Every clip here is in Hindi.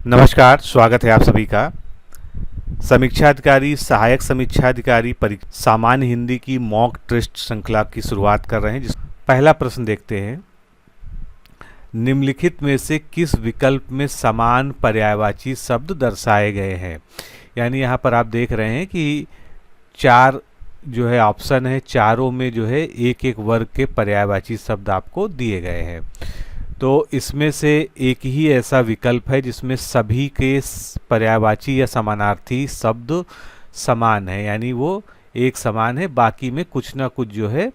नमस्कार, स्वागत है आप सभी का। समीक्षा अधिकारी, सहायक समीक्षा अधिकारी सामान्य हिंदी की मॉक टेस्ट श्रृंखला की शुरुआत कर रहे हैं। पहला प्रश्न देखते हैं। निम्नलिखित में से किस विकल्प में समान पर्यायवाची शब्द दर्शाए गए हैं? यानी यहाँ पर आप देख रहे हैं कि चार जो है ऑप्शन है, चारों में जो है एक एक वर्ग के पर्यायवाची शब्द आपको दिए गए हैं। तो इसमें से एक ही ऐसा विकल्प है जिसमें सभी के पर्यायवाची या समानार्थी शब्द समान है, यानी वो एक समान है, बाकी में कुछ ना कुछ जो है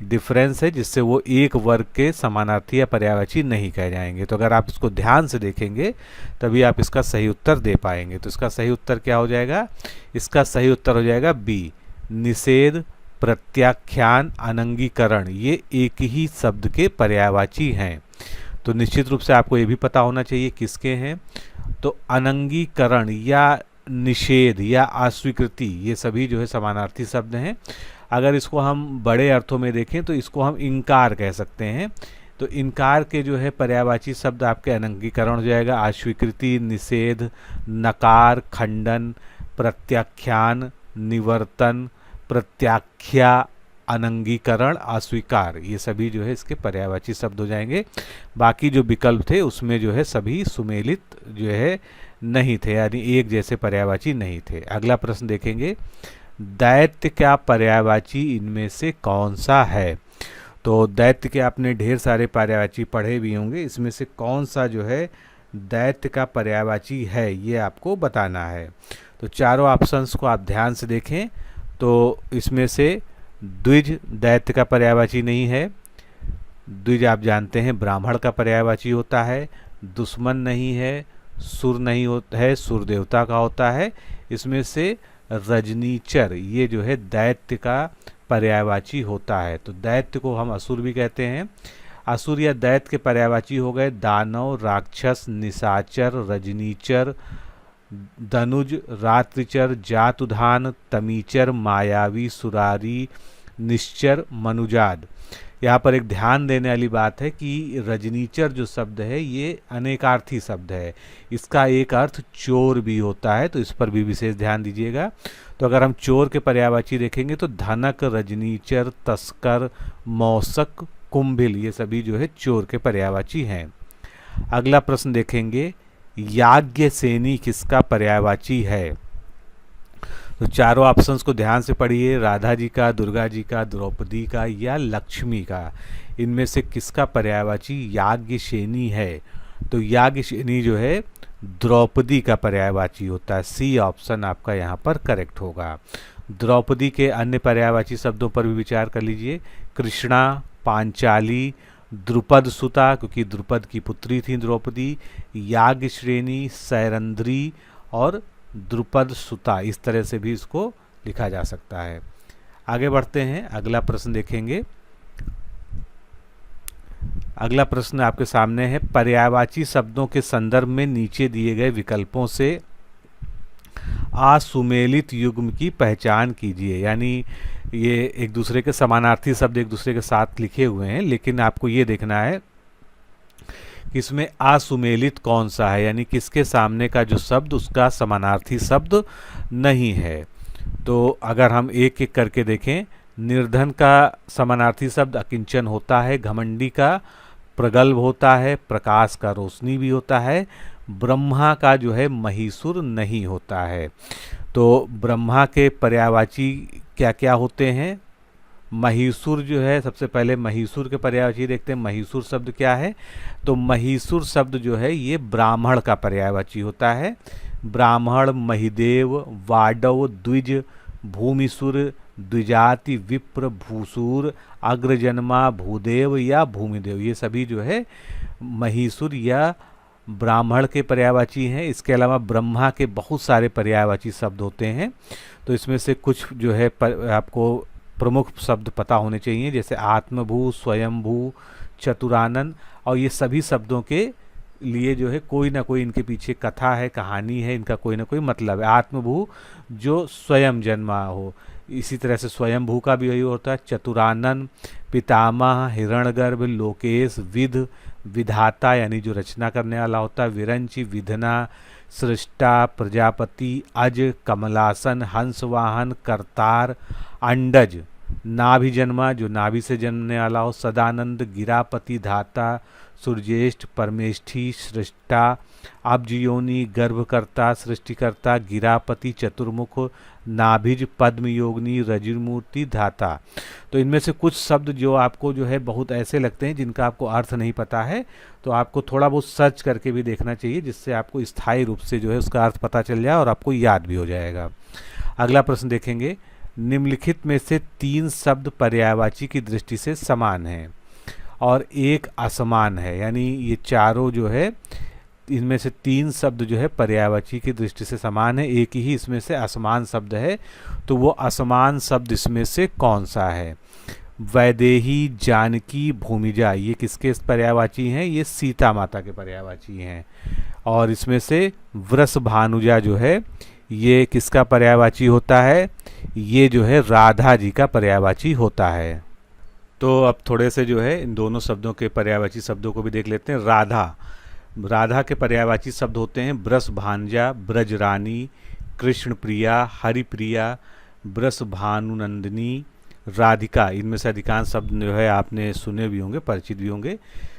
डिफरेंस है जिससे वो एक वर्ग के समानार्थी या पर्यायवाची नहीं कह जाएंगे। तो अगर आप इसको ध्यान से देखेंगे तभी आप इसका सही उत्तर दे पाएंगे। तो इसका सही उत्तर क्या हो जाएगा? इसका सही उत्तर हो जाएगा बी, निषेध, प्रत्याख्यान, अनंगीकरण। ये एक ही शब्द के पर्यायवाची हैं। तो निश्चित रूप से आपको ये भी पता होना चाहिए किसके हैं। तो अनंगीकरण या निषेध या अस्वीकृति, ये सभी जो है समानार्थी शब्द हैं। अगर इसको हम बड़े अर्थों में देखें तो इसको हम इनकार कह सकते हैं। तो इनकार के जो है पर्यायवाची शब्द आपके अनंगीकरण हो जाएगा, अस्वीकृति, निषेध, नकार, खंडन, प्रत्याख्यान, निवर्तन, प्रत्याख्या, अनंगीकरण, अस्वीकार, ये सभी जो है इसके पर्यायवाची शब्द हो जाएंगे। बाकी जो विकल्प थे उसमें जो है सभी सुमेलित जो है नहीं थे, यानी एक जैसे पर्यायवाची नहीं थे। अगला प्रश्न देखेंगे। दैत्य का पर्यायवाची इनमें से कौन सा है? तो दैत्य के आपने ढेर सारे पर्यायवाची पढ़े भी होंगे, इसमें से कौन सा जो है दैत्य का पर्यायवाची है ये आपको बताना है। तो चारों ऑप्शंस को आप ध्यान से देखें। तो इसमें से द्विज दैत्य का पर्यायवाची नहीं है। द्विज आप जानते हैं ब्राह्मण का पर्यायवाची होता है। दुश्मन नहीं है, सुर नहीं होता है, सुर देवता का होता है। इसमें से रजनीचर ये जो है दैत्य का पर्यायवाची होता है। तो दैत्य को हम असुर भी कहते हैं। असुर या दैत्य के पर्यायवाची हो गए दानव, राक्षस, निशाचर, रजनीचर, दनुज, रात्रिचर, जातुधान, तमीचर, मायावी, सुरारी, निश्चर, मनुजाद। यहाँ पर एक ध्यान देने वाली बात है कि रजनीचर जो शब्द है ये अनेकार्थी शब्द है। इसका एक अर्थ चोर भी होता है, तो इस पर भी विशेष ध्यान दीजिएगा। तो अगर हम चोर के पर्यायवाची देखेंगे तो धनक, रजनीचर, तस्कर, मौसक, कुंभिल, ये सभी जो है चोर के पर्यायवाची हैं। अगला प्रश्न देखेंगे। याज्ञसेनी किसका पर्यायवाची है? तो चारों ऑप्शंस को ध्यान से पढ़िए। राधा जी का, दुर्गा जी का, द्रौपदी का या लक्ष्मी का, इनमें से किसका पर्यायवाची याज्ञसेनी है? तो याज्ञसेनी जो है द्रौपदी का पर्यायवाची होता है। सी ऑप्शन आपका यहाँ पर करेक्ट होगा। द्रौपदी के अन्य पर्यायवाची शब्दों पर भी विचार कर लीजिए। कृष्णा, पांचाली, द्रुपद सुता, क्योंकि द्रुपद की पुत्री थी द्रौपदी, याज्ञश्रेणी, सैरंध्री और द्रुपद सुता, इस तरह से भी इसको लिखा जा सकता है। आगे बढ़ते हैं, अगला प्रश्न देखेंगे। अगला प्रश्न आपके सामने है। पर्यायवाची शब्दों के संदर्भ में नीचे दिए गए विकल्पों से असुमेलित युग्म की पहचान कीजिए। यानी ये एक दूसरे के समानार्थी शब्द एक दूसरे के साथ लिखे हुए हैं, लेकिन आपको ये देखना है कि इसमें असुमेलित कौन सा है, यानी किसके सामने का जो शब्द उसका समानार्थी शब्द नहीं है। तो अगर हम एक एक करके देखें, निर्धन का समानार्थी शब्द अकिंचन होता है, घमंडी का प्रगल्भ होता है, प्रकाश का रोशनी भी होता है, ब्रह्मा का जो है महिषुर नहीं होता है। तो ब्रह्मा के पर्यायवाची क्या क्या होते हैं? महिषुर जो है, सबसे पहले महिषुर के पर्यायवाची देखते हैं। महिषुर शब्द क्या है? तो महिषुर शब्द जो है ये ब्राह्मण का पर्यायवाची होता है। ब्राह्मण, महिदेव, वाडव, द्विज, भूमिसुर, द्विजाति, विप्र, भूसुर, अग्रजन्मा, भूदेव या भूमिदेव, ये सभी जो है महिषुर या ब्राह्मण के पर्यायवाची हैं। इसके अलावा ब्रह्मा के बहुत सारे पर्यायवाची शब्द होते हैं। तो इसमें से कुछ जो है आपको प्रमुख शब्द पता होने चाहिए, जैसे आत्मभू, स्वयंभू, चतुरानन, और ये सभी शब्दों के लिए जो है कोई ना कोई इनके पीछे कथा है, कहानी है, इनका कोई ना कोई मतलब है। आत्मभू जो स्वयं जन्मा हो, इसी तरह से स्वयंभू का भी यही होता है। चतुरानन, पितामह, हिरण्यगर्भ, लोकेश, विद, विधाता यानी जो रचना करने वाला होता है, विरंची विधना, सृष्टा, प्रजापति, अज, कमलासन, हंसवाहन, करतार, अंडज, नाभि जन्मा जो नाभि से जन्मने वाला हो, सदानंद, गिरापति, धाता, सूर्येष्ठ, परमेष्ठी, सृष्टा, अब्जयोनि, गर्भकर्ता, सृष्टिकर्ता, गिरापति, चतुर्मुख, नाभिज, पद्मयोगिनी, रजमूर्ति, धाता। तो इनमें से कुछ शब्द जो आपको जो है बहुत ऐसे लगते हैं जिनका आपको अर्थ नहीं पता है, तो आपको थोड़ा बहुत सर्च करके भी देखना चाहिए, जिससे आपको स्थायी रूप से जो है उसका अर्थ पता चल जाए और आपको याद भी हो जाएगा। अगला प्रश्न देखेंगे, निम्नलिखित में से 3 शब्द पर्यायवाची की दृष्टि से समान हैं और एक असमान है, यानी ये चारों जो है इनमें से 3 शब्द जो है पर्यायवाची की दृष्टि से समान है, एक ही इसमें से असमान शब्द है, तो वो असमान शब्द इसमें से कौन सा है? वैदेही, जानकी, भूमिजा, ये किसके पर्यायवाची हैं? ये सीता माता के पर्यायवाची हैं। और इसमें से वृषभानुजा जो है ये किसका पर्यायवाची होता है? ये जो है राधा जी का पर्यायवाची होता है। तो अब थोड़े से जो है इन दोनों शब्दों के पर्यायवाची शब्दों को भी देख लेते हैं। राधा के पर्यायवाची शब्द होते हैं वृषभानुजा, ब्रजरानी, कृष्ण प्रिया, हरिप्रिया, वृषभानुनंदिनी, राधिका। इनमें से अधिकांश शब्द जो है आपने सुने भी होंगे, परिचित भी होंगे।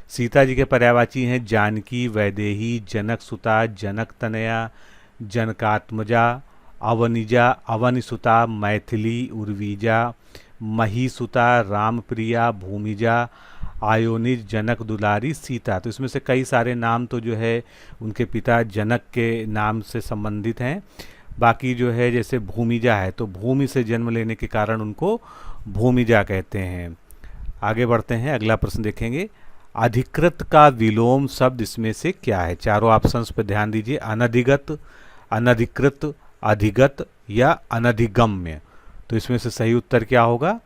सीता जी के पर्यायवाची हैं जानकी, वैदेही, जनक सुता, जनक तनया, जनकात्मजा, अवनिजा, अवनिसुता, मैथिली, उर्वीजा, महीसुता, रामप्रिया, भूमिजा, आयोनिज, जनक दुलारी, सीता। तो इसमें से कई सारे नाम तो जो है उनके पिता जनक के नाम से संबंधित हैं। बाकी जो है जैसे भूमिजा है तो भूमि से जन्म लेने के कारण उनको भूमिजा कहते हैं। आगे बढ़ते हैं, अगला प्रश्न देखेंगे। अधिकृत का विलोम शब्द इसमें से क्या है? चारों ऑप्शंस पर ध्यान दीजिए। अनधिगत, अनधिकृत, अधिगत या अनधिगम्य। तो इसमें से सही उत्तर क्या होगा?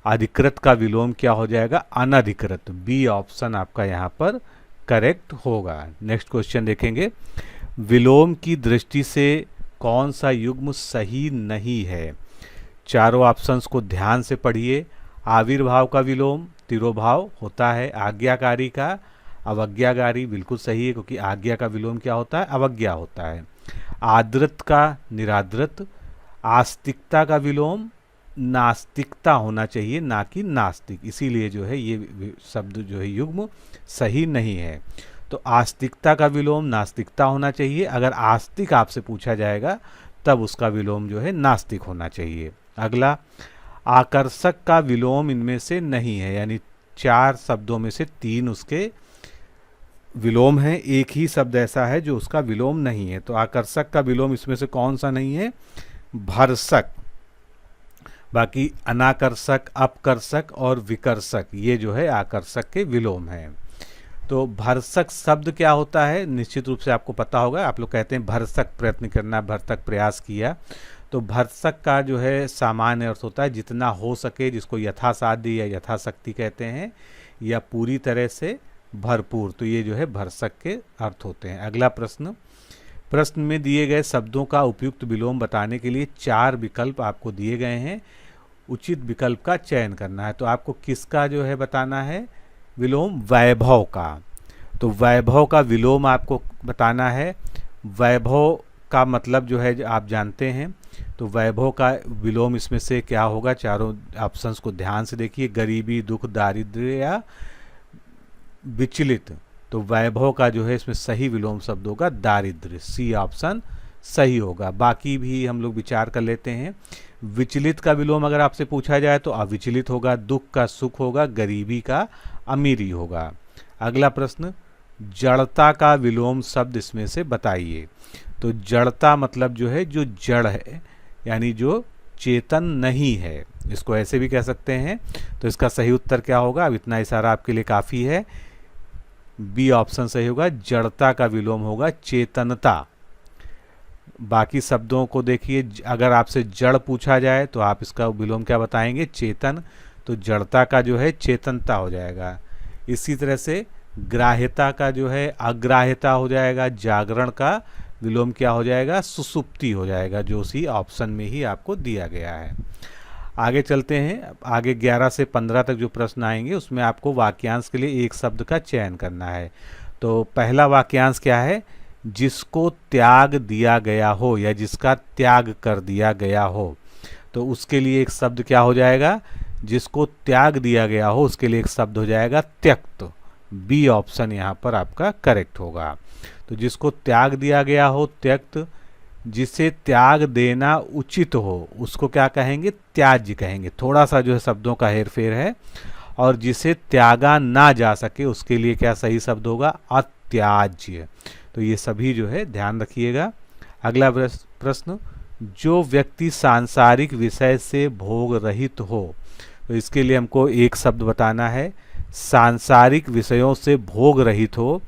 अधिकृत का विलोम क्या हो जाएगा? अनधिकृत। बी ऑप्शन आपका यहाँ पर करेक्ट होगा। नेक्स्ट क्वेश्चन देखेंगे। विलोम की दृष्टि से कौन सा युग्म सही नहीं है? चारों ऑप्शंस को ध्यान से पढ़िए। आविर्भाव का विलोम तिरोभाव होता है, आज्ञाकारी का अवज्ञाकारी, बिल्कुल सही है क्योंकि आज्ञा का विलोम क्या होता है? अवज्ञा होता है। आदृत का निरादृत, आस्तिकता का विलोम नास्तिकता होना चाहिए, ना कि नास्तिक, इसीलिए जो है ये शब्द जो है युग्म सही नहीं है। तो आस्तिकता का विलोम नास्तिकता होना चाहिए। अगर आस्तिक आपसे पूछा जाएगा तब उसका विलोम जो है नास्तिक होना चाहिए। अगला, आकर्षक का विलोम इनमें से नहीं है, यानी 4 शब्दों में से 3 उसके विलोम है, एक ही शब्द ऐसा है जो उसका विलोम नहीं है। तो आकर्षक का विलोम इसमें से कौन सा नहीं है? भर्षक। बाकी अनाकर्षक, अपकर्षक और विकर्षक ये जो है आकर्षक के विलोम है। तो भर्षक शब्द क्या होता है? निश्चित रूप से आपको पता होगा। आप लोग कहते हैं भर्षक प्रयत्न करना, भर्षक प्रयास किया। तो भर्षक का जो है सामान्य अर्थ होता है जितना हो सके, जिसको यथासाध्य या यथाशक्ति कहते हैं, या पूरी तरह से भरपूर। तो ये जो है भर्षक के अर्थ होते हैं। अगला प्रश्न में दिए गए शब्दों का उपयुक्त विलोम बताने के लिए 4 विकल्प आपको दिए गए हैं। उचित विकल्प का चयन करना है। तो आपको किसका जो है बताना है विलोम? वैभव का। तो वैभव का विलोम आपको बताना है। वैभव का मतलब जो है आप जानते हैं। तो वैभव का विलोम इसमें से क्या होगा? चारों ऑप्शंस को ध्यान से देखिए। गरीबी, दुख, दारिद्र्य या विचलित। तो वैभव का जो है इसमें सही विलोम शब्द होगा दारिद्र्य। सी ऑप्शन सही होगा। बाकी भी हम लोग विचार कर लेते हैं। विचलित का विलोम अगर आपसे पूछा जाए तो अविचलित होगा, दुख का सुख होगा, गरीबी का अमीरी होगा। अगला प्रश्न, जड़ता का विलोम शब्द इसमें से बताइए। तो जड़ता मतलब जो है जो जड़ है, यानी जो चेतन नहीं है, इसको ऐसे भी कह सकते हैं। तो इसका सही उत्तर क्या होगा? अब इतना इशारा आपके लिए काफ़ी है। बी ऑप्शन सही होगा। जड़ता का विलोम होगा चेतनता। बाकी शब्दों को देखिए। अगर आपसे जड़ पूछा जाए तो आप इसका विलोम क्या बताएंगे? चेतन। तो जड़ता का जो है चेतनता हो जाएगा। इसी तरह से ग्राह्यता का जो है अग्राह्यता हो जाएगा। जागरण का विलोम क्या हो जाएगा? सुसुप्ति हो जाएगा, जो उसी ऑप्शन में ही आपको दिया गया है। आगे चलते हैं। आगे 11 से 15 तक जो प्रश्न आएंगे उसमें आपको वाक्यांश के लिए एक शब्द का चयन करना है। तो पहला वाक्यांश क्या है? जिसको त्याग दिया गया हो या जिसका त्याग कर दिया गया हो। तो उसके लिए एक शब्द क्या हो जाएगा? जिसको त्याग दिया गया हो उसके लिए एक शब्द हो जाएगा त्यक्त। बी ऑप्शन यहाँ पर आपका करेक्ट होगा। तो जिसको त्याग दिया गया हो त्यक्त, जिसे त्याग देना उचित हो उसको क्या कहेंगे? त्याज्य कहेंगे। थोड़ा सा जो है शब्दों का हेरफेर है। और जिसे त्यागा ना जा सके उसके लिए क्या सही शब्द होगा? अत्याज्य। तो ये सभी जो है ध्यान रखिएगा। अगला प्रश्न, जो व्यक्ति सांसारिक विषय से भोग रहित हो। तो इसके लिए हमको एक शब्द बताना है। सांसारिक विषयों से भोग रहित हो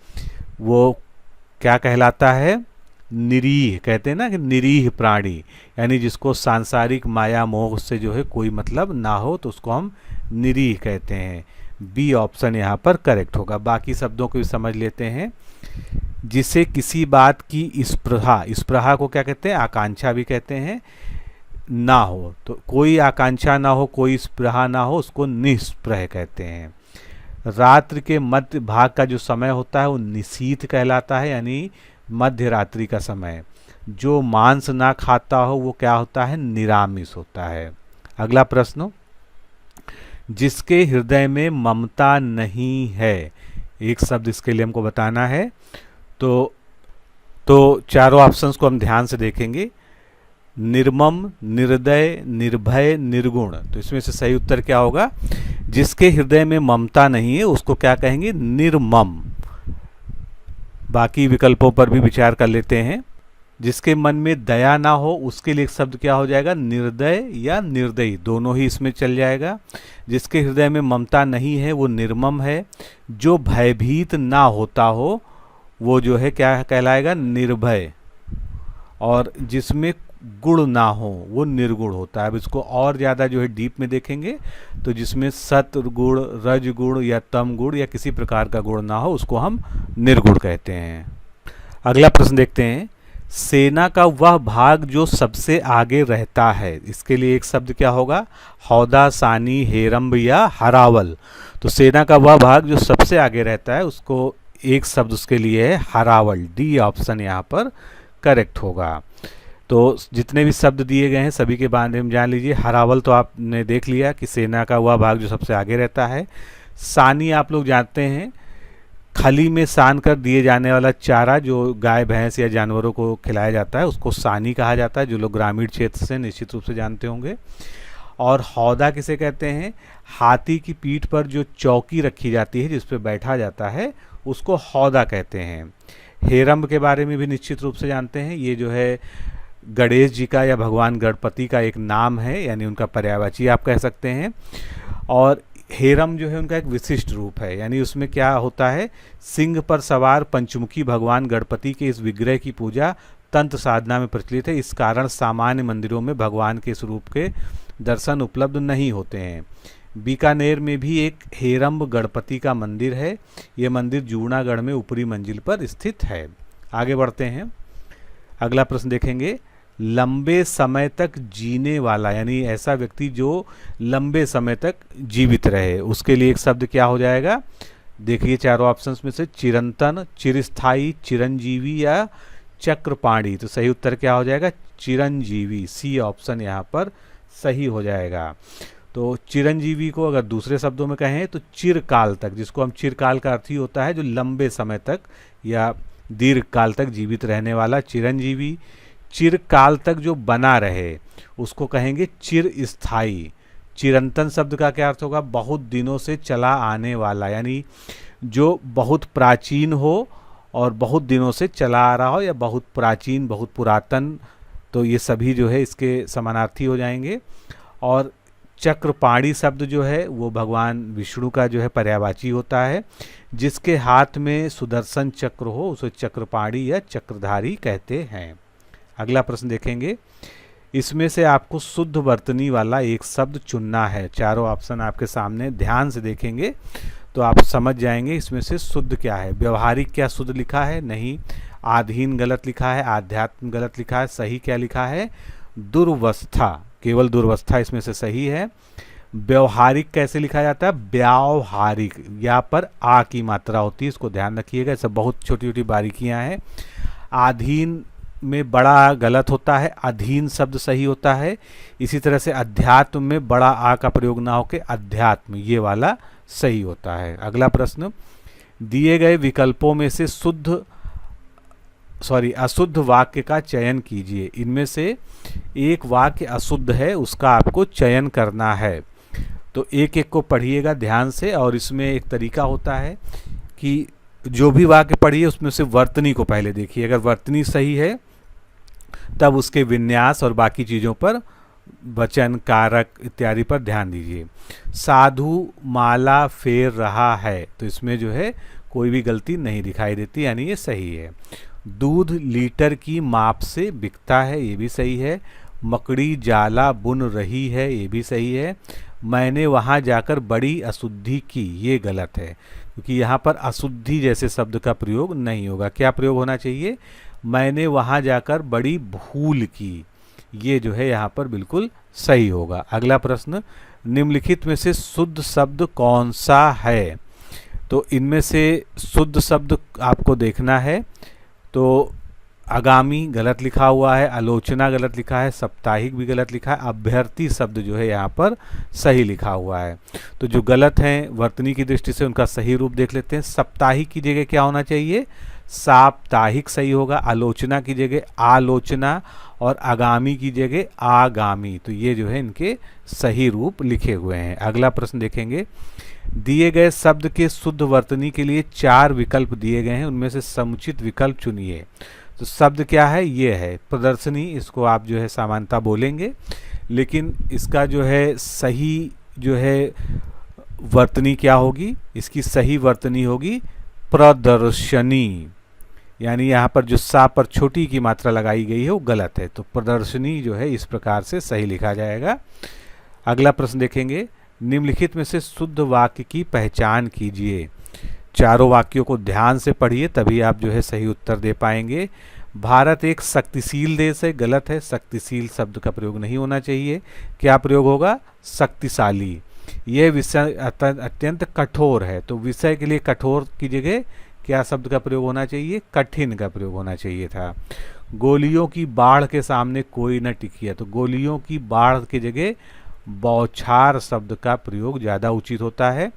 वो क्या कहलाता है? निरीह। कहते हैं ना कि निरीह प्राणी, यानी जिसको सांसारिक माया मोह से जो है कोई मतलब ना हो तो उसको हम निरीह कहते हैं। बी ऑप्शन यहाँ पर करेक्ट होगा। बाकी शब्दों को भी समझ लेते हैं। जिसे किसी बात की स्पृहा, स्पृहा को क्या कहते हैं? आकांक्षा भी कहते हैं। ना हो, तो कोई आकांक्षा ना हो, कोई स्पृहा ना हो, उसको निस्पृह कहते हैं। रात्रि के मध्य भाग का जो समय होता है वो निशीथ कहलाता है, यानी मध्य रात्रि का समय। जो मांस ना खाता हो वो क्या होता है? निरामिष होता है। अगला प्रश्न, जिसके हृदय में ममता नहीं है। एक शब्द इसके लिए हमको बताना है। तो चारों ऑप्शंस को हम ध्यान से देखेंगे। निर्मम, निर्दय, निर्भय, निर्गुण। तो इसमें से सही उत्तर क्या होगा? जिसके हृदय में ममता नहीं है उसको क्या कहेंगे? निर्मम। बाकी विकल्पों पर भी विचार कर लेते हैं। जिसके मन में दया ना हो उसके लिए एक शब्द क्या हो जाएगा? निर्दय या निर्दयी, दोनों ही इसमें चल जाएगा। जिसके हृदय में ममता नहीं है वो निर्मम है। जो भयभीत ना होता हो वो जो है क्या कहलाएगा? निर्भय। और जिसमें गुण ना हो वो निर्गुण होता है। अब इसको और ज़्यादा जो है डीप में देखेंगे तो जिसमें सत गुण, रज गुण या तम गुण या किसी प्रकार का गुण ना हो उसको हम निर्गुण कहते हैं। अगला प्रश्न देखते हैं। सेना का वह भाग जो सबसे आगे रहता है। इसके लिए एक शब्द क्या होगा? हौदा, सानी, हेरम्ब या हरावल। तो सेना का वह भाग जो सबसे आगे रहता है उसको एक शब्द उसके लिए है हरावल। डी ऑप्शन यहाँ पर करेक्ट होगा। तो जितने भी शब्द दिए गए हैं सभी के बारे में जान लीजिए। हरावल तो आपने देख लिया कि सेना का वह भाग जो सबसे आगे रहता है। सानी आप लोग जानते हैं, खली में सान कर दिए जाने वाला चारा जो गाय भैंस या जानवरों को खिलाया जाता है उसको सानी कहा जाता है। जो लोग ग्रामीण क्षेत्र से निश्चित रूप से जानते होंगे। और हौदा किसे कहते हैं? हाथी की पीठ पर जो चौकी रखी जाती है जिस पर बैठा जाता है उसको हौदा कहते हैं। हेरम्ब के बारे में भी निश्चित रूप से जानते हैं। ये जो है गणेश जी का या भगवान गणपति का एक नाम है, यानी उनका पर्यायवाची आप कह सकते हैं। और हेरम जो है उनका एक विशिष्ट रूप है, यानी उसमें क्या होता है? सिंह पर सवार पंचमुखी भगवान गणपति के इस विग्रह की पूजा तंत्र साधना में प्रचलित है। इस कारण सामान्य मंदिरों में भगवान के इस रूप के दर्शन उपलब्ध नहीं होते हैं। बीकानेर में भी एक हेरम्ब गणपति का मंदिर है। ये मंदिर जूनागढ़ में ऊपरी मंजिल पर स्थित है। आगे बढ़ते हैं। अगला प्रश्न देखेंगे। लंबे समय तक जीने वाला, यानी ऐसा व्यक्ति जो लंबे समय तक जीवित रहे, उसके लिए एक शब्द क्या हो जाएगा? देखिए चारों ऑप्शंस में से चिरंतन, चिरस्थाई, चिरंजीवी या चक्रपाणी। तो सही उत्तर क्या हो जाएगा? चिरंजीवी। सी ऑप्शन यहाँ पर सही हो जाएगा। तो चिरंजीवी को अगर दूसरे शब्दों में कहें तो चिरकाल तक, जिसको हम चिरकाल का अर्थ ही होता है जो लंबे समय तक या दीर्घ काल तक जीवित रहने वाला चिरंजीवी। चिरकाल तक जो बना रहे उसको कहेंगे चिरस्थाई। चिरंतन शब्द का क्या अर्थ होगा? बहुत दिनों से चला आने वाला, यानी जो बहुत प्राचीन हो और बहुत दिनों से चला आ रहा हो, या बहुत प्राचीन, बहुत पुरातन। तो ये सभी जो है इसके समानार्थी हो जाएंगे। और चक्रपाणी शब्द जो है वो भगवान विष्णु का जो है पर्यायवाची होता है। जिसके हाथ में सुदर्शन चक्र हो उसे चक्रपाणी या चक्रधारी कहते हैं। अगला प्रश्न देखेंगे। इसमें से आपको शुद्ध वर्तनी वाला एक शब्द चुनना है। चारों ऑप्शन आपके सामने ध्यान से देखेंगे तो आप समझ जाएंगे इसमें से शुद्ध क्या है। व्यवहारिक क्या शुद्ध लिखा है? नहीं। आधीन गलत लिखा है। आध्यात्म गलत लिखा है। सही क्या लिखा है? दुर्वस्था। केवल दुर्वस्था इसमें से सही है। व्यवहारिक कैसे लिखा जाता है? व्यावहारिक, यहाँ पर आ की मात्रा होती है, इसको ध्यान रखिएगा, सब बहुत छोटी छोटी बारीकियां हैं। अधीन में बड़ा गलत होता है, अधीन शब्द सही होता है। इसी तरह से अध्यात्म में बड़ा आ का प्रयोग ना होकर अध्यात्म, ये वाला सही होता है। अगला प्रश्न, दिए गए विकल्पों में से अशुद्ध वाक्य का चयन कीजिए। इनमें से एक वाक्य अशुद्ध है, उसका आपको चयन करना है। तो एक एक को पढ़िएगा ध्यान से, और इसमें एक तरीका होता है कि जो भी वाक्य पढ़िए उसमें से वर्तनी को पहले देखिए, अगर वर्तनी सही है तब उसके विन्यास और बाकी चीज़ों पर, वचन, कारक इत्यादि पर ध्यान दीजिए। साधु माला फेर रहा है, तो इसमें जो है कोई भी गलती नहीं दिखाई देती, यानी ये सही है। दूध लीटर की माप से बिकता है, ये भी सही है। मकड़ी जाला बुन रही है, ये भी सही है। मैंने वहाँ जाकर बड़ी अशुद्धि की, ये गलत है, क्योंकि यहाँ पर अशुद्धि जैसे शब्द का प्रयोग नहीं होगा। क्या प्रयोग होना चाहिए? मैंने वहाँ जाकर बड़ी भूल की, ये जो है यहाँ पर बिल्कुल सही होगा। अगला प्रश्न, निम्नलिखित में से शुद्ध शब्द कौन सा है? तो इनमें से शुद्ध शब्द आपको देखना है। तो आगामी गलत लिखा हुआ है, आलोचना गलत लिखा है, साप्ताहिक भी गलत लिखा है, अभ्यर्थी शब्द जो है यहाँ पर सही लिखा हुआ है। तो जो गलत हैं वर्तनी की दृष्टि से उनका सही रूप देख लेते हैं। साप्ताहिक की जगह क्या होना चाहिए? साप्ताहिक सही होगा। आलोचना की जगह आलोचना, और आगामी की जगह आगामी, तो ये जो है इनके सही रूप लिखे हुए हैं। अगला प्रश्न देखेंगे, दिए गए शब्द के शुद्ध वर्तनी के लिए 4 विकल्प दिए गए हैं, उनमें से समुचित विकल्प चुनिए। तो शब्द क्या है? ये है प्रदर्शनी, इसको आप जो है सामान्यता बोलेंगे, लेकिन इसका जो है सही जो है वर्तनी क्या होगी? इसकी सही वर्तनी होगी प्रदर्शनी, यानी यहाँ पर जो सा पर छोटी की मात्रा लगाई गई है वो गलत है, तो प्रदर्शनी जो है इस प्रकार से सही लिखा जाएगा। अगला प्रश्न देखेंगे, निम्नलिखित में से शुद्ध वाक्य की पहचान कीजिए। चारों वाक्यों को ध्यान से पढ़िए, तभी आप जो है सही उत्तर दे पाएंगे। भारत एक शक्तिशील देश है, गलत है, शक्तिशील शब्द का प्रयोग नहीं होना चाहिए। क्या प्रयोग होगा? शक्तिशाली। यह विषय अत्यंत कठोर है, तो विषय के लिए कठोर की जगह क्या शब्द का प्रयोग होना चाहिए? कठिन का प्रयोग होना चाहिए था। गोलियों की बाढ़ के सामने कोई न टिकिया, तो गोलियों की बाढ़ की जगह बौछार शब्द का प्रयोग ज़्यादा उचित होता है।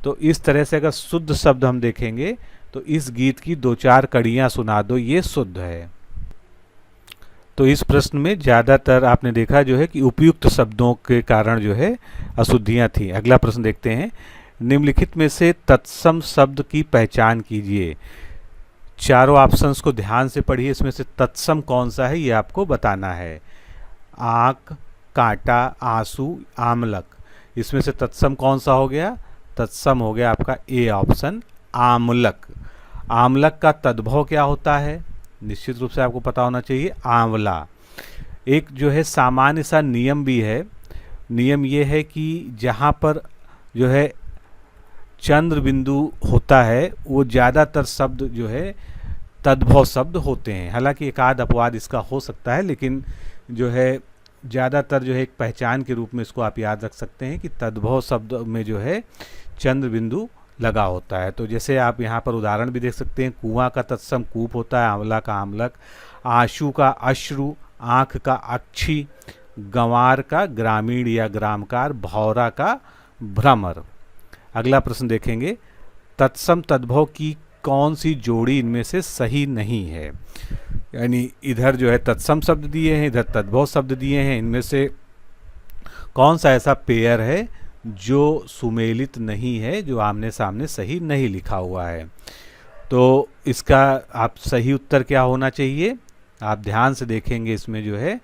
तो इस तरह से अगर शुद्ध शब्द हम देखेंगे तो इस गीत की 2-4 कड़ियाँ सुना दो, ये शुद्ध है। तो इस प्रश्न में ज़्यादातर आपने देखा जो है कि उपयुक्त शब्दों के कारण जो है अशुद्धियाँ थी। अगला प्रश्न देखते हैं, निम्नलिखित में से तत्सम शब्द की पहचान कीजिए। चारों ऑप्शंस को ध्यान से पढ़िए, इसमें से तत्सम कौन सा है ये आपको बताना है। आँख, कांटा, आंसू, आमलक, इसमें से तत्सम कौन सा हो गया? तत्सम हो गया आपका ए ऑप्शन, आमलक। आमलक का तद्भव क्या होता है? निश्चित रूप से आपको पता होना चाहिए, आंवला। एक जो है सामान्य सा नियम भी है, नियम ये है कि जहाँ पर जो है चंद्र बिंदु होता है वो ज़्यादातर शब्द जो है तद्भव शब्द होते हैं। हालांकि एक आध अपवाद इसका हो सकता है, लेकिन जो है ज़्यादातर जो है एक पहचान के रूप में इसको आप याद रख सकते हैं कि तद्भव शब्द में जो है चंद्र बिंदु लगा होता है। तो जैसे आप यहाँ पर उदाहरण भी देख सकते हैं, कुआं का तत्सम कूप होता है, आंवला का आमलक, आंसू का अश्रु, आँख का अक्षी, गंवार का ग्रामीण या ग्रामकार, भौरा का भ्रमर। अगला प्रश्न देखेंगे, तत्सम तद्भव की कौन सी जोड़ी इनमें से सही नहीं है? यानी इधर जो है तत्सम शब्द दिए हैं, इधर तद्भव शब्द दिए हैं, इनमें से कौन सा ऐसा पेयर है जो सुमेलित नहीं है, जो आमने सामने सही नहीं लिखा हुआ है? तो इसका आप सही उत्तर क्या होना चाहिए? आप ध्यान से देखेंगे इसमें जो है,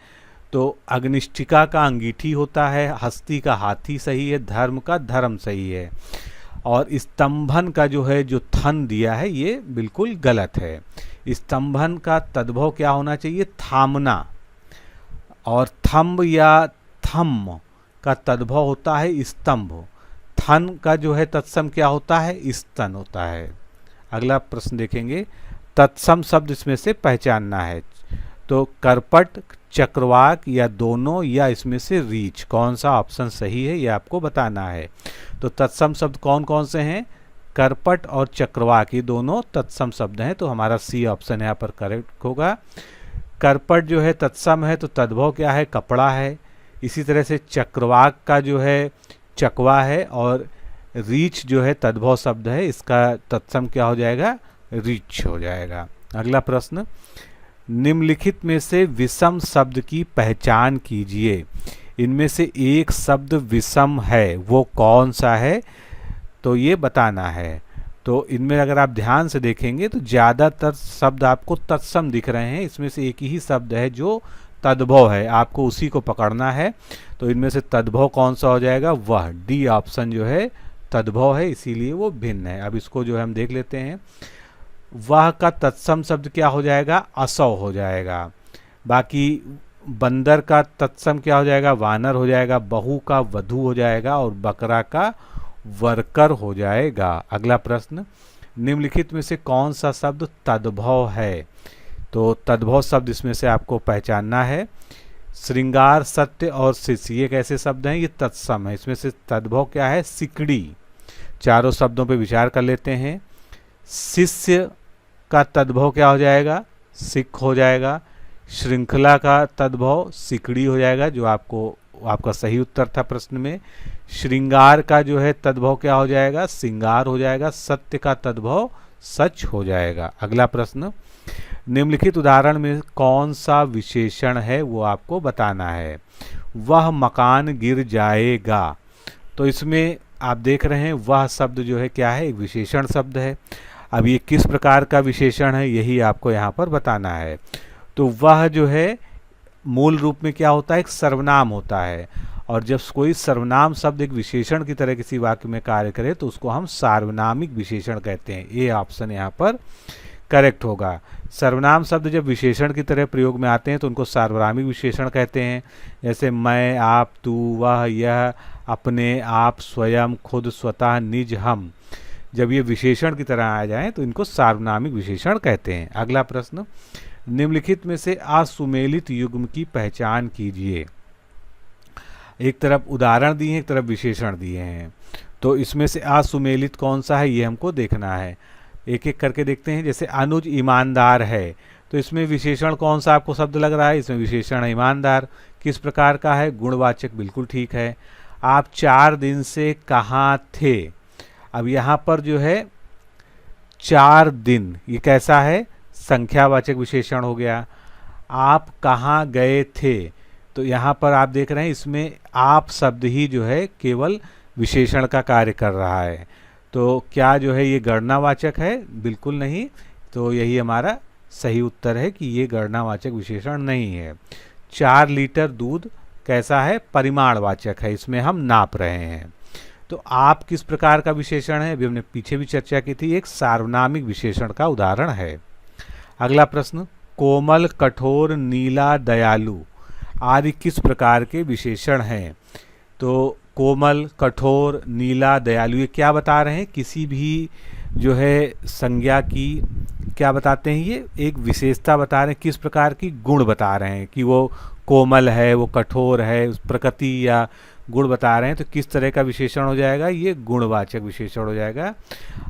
तो अग्निष्ठिका का अंगीठी होता है, हस्ती का हाथी सही है, धर्म का धर्म सही है, और स्तंभन का जो है जो थन दिया है ये बिल्कुल गलत है। स्तंभन का तद्भव क्या होना चाहिए? थामना, और थंब या थम का तद्भव होता है स्तंभ। थन का जो है तत्सम क्या होता है? स्तन होता है। अगला प्रश्न देखेंगे, तत्सम शब्द इसमें से पहचानना है। तो करपट, चक्रवाक या दोनों या इसमें से रीछ, कौन सा ऑप्शन सही है ये आपको बताना है। तो तत्सम शब्द कौन कौन से हैं? करपट और चक्रवाक, ये दोनों तत्सम शब्द हैं, तो हमारा सी ऑप्शन यहाँ पर करेक्ट होगा। करपट जो है तत्सम है, तो तद्भव क्या है? कपड़ा है। इसी तरह से चक्रवाक का जो है चकवा है, और रीछ जो है तद्भव शब्द है, इसका तत्सम क्या हो जाएगा? रीछ हो जाएगा। अगला प्रश्न, निम्नलिखित में से विषम शब्द की पहचान कीजिए। इनमें से एक शब्द विषम है, वो कौन सा है? तो ये बताना है। तो इनमें अगर आप ध्यान से देखेंगे तो ज़्यादातर शब्द आपको तत्सम दिख रहे हैं, इसमें से एक ही शब्द है जो तद्भव है, आपको उसी को पकड़ना है। तो इनमें से तद्भव कौन सा हो जाएगा? वह डी ऑप्शन जो है तद्भव है, इसीलिए वो भिन्न है। अब इसको जो है हम देख लेते हैं। वह का तत्सम शब्द क्या हो जाएगा? असौ हो जाएगा। बाकी बंदर का तत्सम क्या हो जाएगा? वानर हो जाएगा। बहू का वधू हो जाएगा, और बकरा का वर्कर हो जाएगा। अगला प्रश्न, निम्नलिखित में से कौन सा शब्द तद्भव है? तो तद्भव शब्द इसमें से आपको पहचानना है। श्रृंगार, सत्य और शिष्य, ये कैसे शब्द हैं? ये तत्सम है। इसमें से तद्भव क्या है? सिकड़ी। चारों शब्दों पे विचार कर लेते हैं। शिष्य का तद्भव क्या हो जाएगा? सिख हो जाएगा। श्रृंखला का तद्भव सिकड़ी हो जाएगा, जो आपका सही उत्तर था प्रश्न में। श्रृंगार का जो है तद्भव क्या हो जाएगा? सिंगार हो जाएगा। सत्य का तद्भव सच हो जाएगा। अगला प्रश्न, निम्नलिखित उदाहरण में कौन सा विशेषण है, वो आपको बताना है। वह मकान गिर जाएगा। तो इसमें आप देख रहे हैं वह शब्द जो है क्या है? एक विशेषण शब्द है। अब ये किस प्रकार का विशेषण है, यही आपको यहाँ पर बताना है। तो वह जो है मूल रूप में क्या होता है? एक सर्वनाम होता है, और जब कोई सर्वनाम शब्द एक विशेषण की तरह किसी वाक्य में कार्य करे तो उसको हम सार्वनामिक विशेषण कहते हैं। ये ऑप्शन यहाँ पर करेक्ट होगा। सर्वनाम शब्द जब विशेषण की तरह प्रयोग में आते हैं तो उनको सार्वनामिक विशेषण कहते हैं। जैसे मैं, आप, तू, वह, यह, अपने, आप, स्वयं, खुद, स्वतः, निज, हम, जब ये विशेषण की तरह आ जाएं तो इनको सार्वनामिक विशेषण कहते हैं। अगला प्रश्न, निम्नलिखित में से असुमेलित युग्म की पहचान कीजिए। एक तरफ उदाहरण दिए हैं, एक तरफ विशेषण दिए हैं, तो इसमें से असुमेलित कौन सा है ये हमको देखना है। एक एक करके देखते हैं। जैसे अनुज ईमानदार है, तो इसमें विशेषण कौन सा आपको शब्द लग रहा है? इसमें विशेषण है ईमानदार। किस प्रकार का है? गुणवाचक, बिल्कुल ठीक है। आप 4 दिन से कहाँ थे? अब यहाँ पर जो है 4 दिन, ये कैसा है? संख्यावाचक विशेषण हो गया। आप कहाँ गए थे? तो यहाँ पर आप देख रहे हैं इसमें आप शब्द ही जो है केवल विशेषण का कार्य कर रहा है। तो क्या जो है ये गणनावाचक है? बिल्कुल नहीं। तो यही हमारा सही उत्तर है कि ये गणनावाचक विशेषण नहीं है। 4 लीटर दूध कैसा है? परिमाणवाचक है, इसमें हम नाप रहे हैं। तो आप किस प्रकार का विशेषण है? अभी हमने पीछे भी चर्चा की थी, एक सार्वनामिक विशेषण का उदाहरण है। अगला प्रश्न, कोमल, कठोर, नीला, दयालु आदि किस प्रकार के विशेषण हैं? तो कोमल, कठोर, नीला, दयालु, ये क्या बता रहे हैं? किसी भी जो है संज्ञा की क्या बताते हैं? ये एक विशेषता बता रहे हैं, किस प्रकार की गुण बता रहे हैं कि वो कोमल है, वो कठोर है, उस प्रकृति या गुण बता रहे हैं। तो किस तरह का विशेषण हो जाएगा? ये गुणवाचक विशेषण हो जाएगा।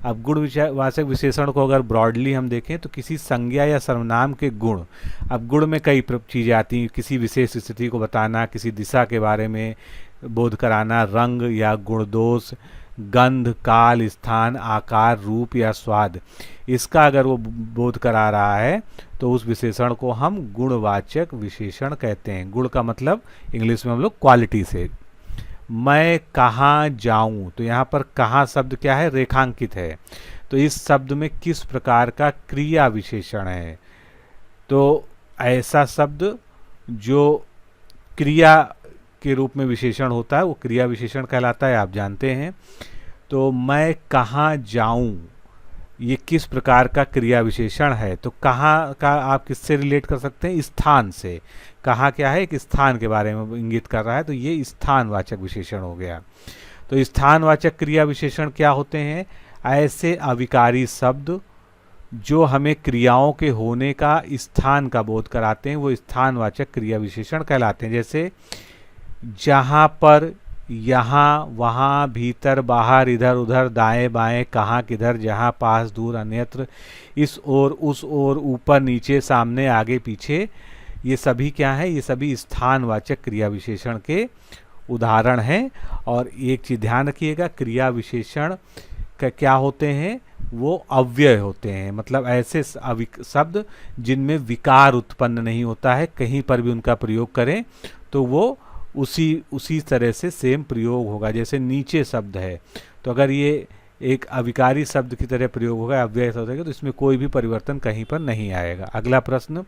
अब गुणवाचक विशेषण को अगर ब्रॉडली हम देखें तो किसी संज्ञा या सर्वनाम के गुण, अब गुण में कई चीज़ें आती हैं, किसी विशेष स्थिति को बताना, किसी दिशा के बारे में बोध कराना, रंग या गुण दोष, गंध, काल, स्थान, आकार, रूप या स्वाद, इसका अगर वो बोध करा रहा है तो उस विशेषण को हम गुणवाचक विशेषण कहते हैं। गुण का मतलब इंग्लिश में हम लोग क्वालिटी से। मैं कहाँ जाऊं, तो यहाँ पर कहाँ शब्द क्या है? रेखांकित है। तो इस शब्द में किस प्रकार का क्रिया विशेषण है? तो ऐसा शब्द जो क्रिया के रूप में विशेषण होता है वो क्रिया विशेषण कहलाता है, आप जानते हैं। तो मैं कहाँ जाऊं, ये किस प्रकार का क्रिया विशेषण है? तो कहाँ का आप किससे रिलेट कर सकते हैं? स्थान से। कहाँ क्या है? एक स्थान के बारे में इंगित कर रहा है, तो ये स्थानवाचक विशेषण हो गया। तो स्थानवाचक क्रिया विशेषण क्या होते हैं? ऐसे अविकारी शब्द जो हमें क्रियाओं के होने का स्थान का बोध कराते हैं वो स्थानवाचक क्रिया विशेषण कहलाते हैं। जैसे जहाँ पर, यहाँ, वहाँ, भीतर, बाहर, इधर उधर, दाएं बाएं, कहाँ किधर, जहाँ, पास, दूर, अन्यत्र, इस ओर, उस ओर, ऊपर नीचे, सामने, आगे पीछे, ये सभी क्या है, ये सभी स्थानवाचक क्रिया विशेषण के उदाहरण हैं। और एक चीज ध्यान रखिएगा, क्रिया विशेषण का क्या होते हैं, वो अव्यय होते हैं, मतलब ऐसे शब्द जिनमें विकार उत्पन्न नहीं होता है, कहीं पर भी उनका प्रयोग करें तो वो उसी तरह से सेम प्रयोग होगा। जैसे नीचे शब्द है तो अगर ये एक अविकारी शब्द की तरह प्रयोग होगा, अव्यय शब्द होगा, तो इसमें कोई भी परिवर्तन कहीं पर नहीं आएगा। अगला प्रश्न,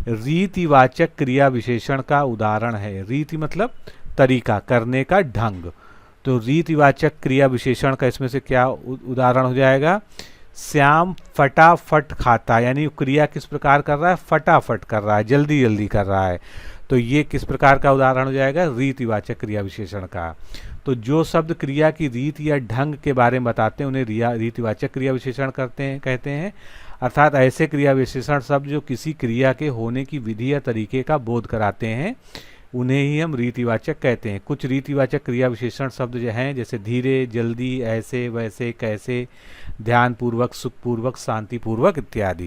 रीतिवाचक क्रिया विशेषण का उदाहरण है। रीति मतलब तरीका, करने का ढंग। तो रीतिवाचक क्रिया विशेषण का इसमें से क्या उदाहरण हो जाएगा, श्याम फटाफट खाता, यानी क्रिया किस प्रकार कर रहा है, फटाफट कर रहा है, जल्दी जल्दी कर रहा है। तो ये किस प्रकार का उदाहरण हो जाएगा, रीतिवाचक क्रिया विशेषण का। तो जो शब्द क्रिया की रीति या ढंग के बारे में बताते हैं उन्हें रीतिवाचक क्रिया विशेषण कहते हैं। अर्थात ऐसे क्रिया विशेषण शब्द जो किसी क्रिया के होने की विधि या तरीके का बोध कराते हैं उन्हें ही हम रीतिवाचक कहते हैं। कुछ रीतिवाचक क्रिया विशेषण शब्द जो हैं, जैसे धीरे, जल्दी, ऐसे, वैसे, कैसे, ध्यानपूर्वक, सुखपूर्वक, शांतिपूर्वक इत्यादि।